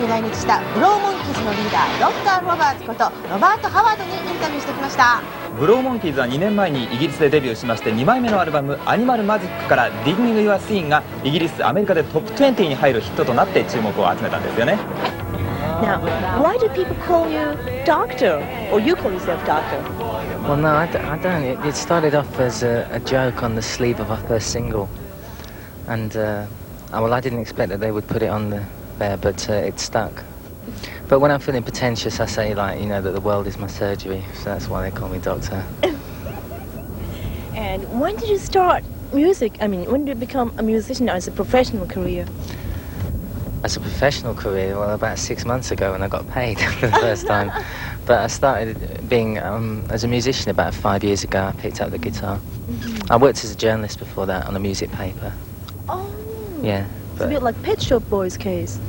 来日したブローモンキーズのリーダーロッカー・ロバーツことロバート・ハワードにインタビューしてきました。ブローモンキーズは2年前にイギリスでデビューしまして、2枚目のアルバム「アニマルマジック」から「Digging Your Scene」がイギリス、アメリカでトップ20に入るヒットとなって注目を集めたんですよね。Now, why do people call you Doctor, or you call yourself Doctor? Well, no, I don't. It started off as a joke on the sleeve of our first single, and well, I didn't expect that they would put it on there, but it stuck. But when I'm feeling pretentious, I say, like, that the world is my surgery, so that's why they call me Doctor. And when did you start music? I mean, when did you become a musician as a professional career? As a professional career, well, about 6 months ago when I got paid for the first time. But I started being, as a musician about 5 years ago. I picked up the guitar. I worked as a journalist before that on a music paper. Oh. Yeah. It's a bit like Pet Shop Boys' case.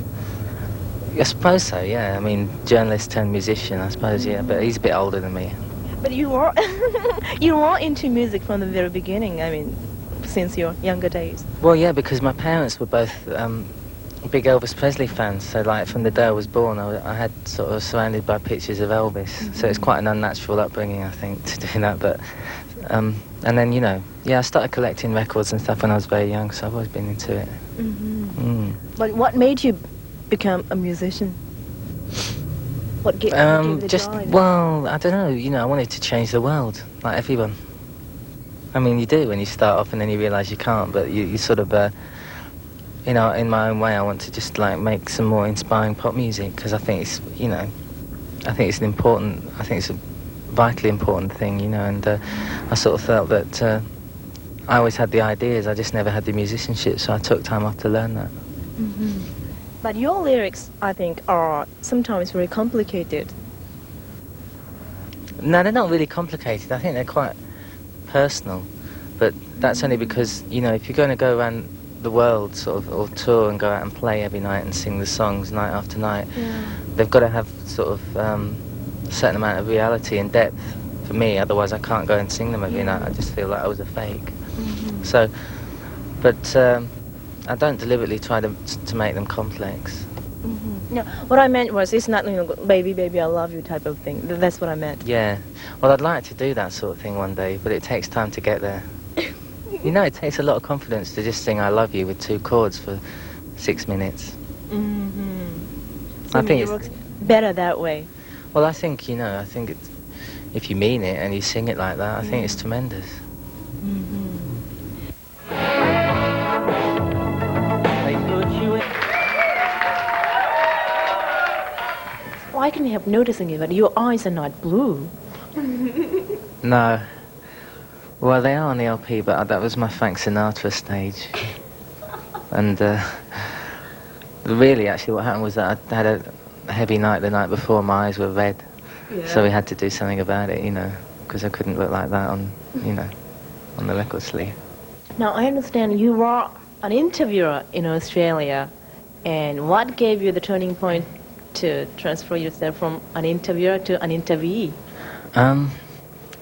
I suppose so, yeah. I mean, journalist turned musician, I suppose, yeah. But he's a bit older than me. But you are you are into music from the very beginning, I mean, since your younger days. Well, yeah, because my parents were both big Elvis Presley fans. So, like, from the day I was born, I had sort of surrounded by pictures of Elvis. So it's quite an unnatural upbringing, I think, to do that. But, and then, I started collecting records and stuff when I was very young, so I've always been into it. But what made you become a musician? What gave you the drive? Well, I don't know, I wanted to change the world, like everyone. I mean, you do when you start off and then you realise you can't, but you sort of, in my own way, I want to just, like, make some more inspiring pop music, because I think it's, I think it's a vitally important thing, and I sort of felt that I always had the ideas, I just never had the musicianship, so I took time off to learn that. But your lyrics, I think, are sometimes very complicated. No, they're not really complicated. I think they're quite personal. But that's only because, if you're going to go around the world, sort of, or tour and go out and play every night and sing the songs night after night, they've got to have sort of a certain amount of reality and depth for me. Otherwise, I can't go and sing them every night. I just feel like I was a fake. So, but I don't deliberately try to make them complex. No, what I meant was, it's not, baby, baby, I love you type of thing. That's what I meant. Yeah. Well, I'd like to do that sort of thing one day, but it takes time to get there. It takes a lot of confidence to just sing I love you with 2 chords for 6 minutes. So I think it works better that way. Well, I think, I think it's, if you mean it and you sing it like that, I think it's tremendous. Well, I can help noticing it, but your eyes are not blue. No. Well, they are on the LP, but that was my Frank Sinatra stage. And really, actually, what happened was that I had a heavy night the night before. My eyes were red, so we had to do something about it, because I couldn't look like that on the record sleeve. Now, I understand you were an interviewer in Australia, and what gave you the turning point to transfer yourself from an interviewer to an interviewee?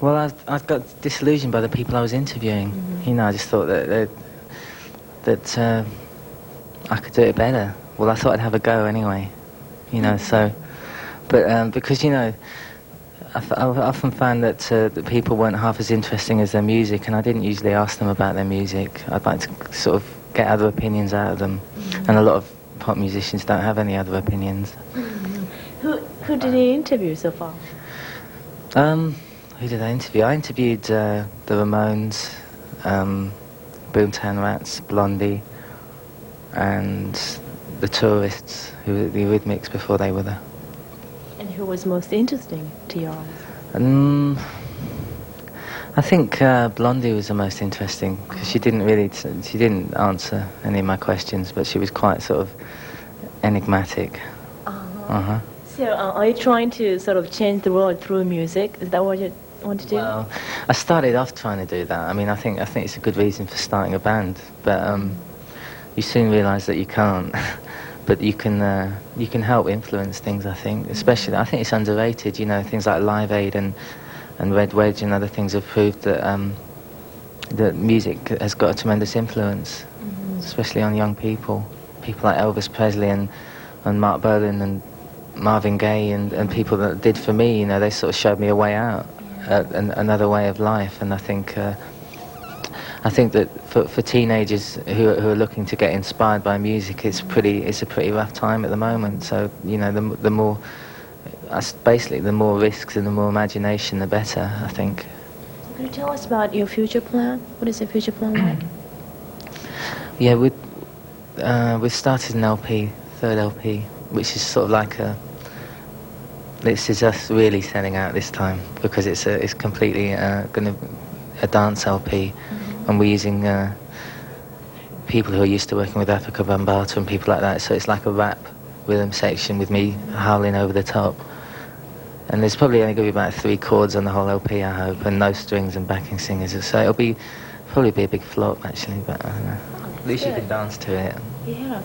Well, I got disillusioned by the people I was interviewing. I just thought that I could do it better. Well, I thought I'd have a go anyway, so... But because, I often found that the people weren't half as interesting as their music, and I didn't usually ask them about their music. I'd like to sort of get other opinions out of them, and a lot of pop musicians don't have any other opinions. Who did you interview so far? Who did I interview? I interviewed the Ramones, Boomtown Rats, Blondie, and the Tourists, who were the Eurythmics before they were there. And who was most interesting to your eyes? I think Blondie was the most interesting, because she didn't answer any of my questions, but she was quite sort of enigmatic. So are you trying to sort of change the world through music? Is that what you want to do? Well, I started off trying to do that. I mean, I think it's a good reason for starting a band, but you soon realise that you can't. But you can help influence things, I think. Especially, I think it's underrated. Things like Live Aid and Red Wedge and other things have proved that music has got a tremendous influence, especially on young people. People like Elvis Presley and Mark Bolan and Marvin Gaye and people that did for me. You know, they sort of showed me a way out, another way of life. And I think that for teenagers who are looking to get inspired by music, it's a pretty rough time at the moment. So you know, the more basically the more risks and the more imagination, the better, I think. Can you tell us about your future plan? What is your future plan like? Yeah, we've started an LP, third LP, which is sort of like this is us really setting out this time, because it's completely going to a dance LP, and we're using people who are used to working with Africa Bambaataa and people like that. So it's like a rap rhythm section with me howling over the top. And there's probably only going to be about 3 chords on the whole LP, I hope, and no strings and backing singers. So it'll probably be a big flop, actually, but I don't know. At least you can dance to it. Yeah.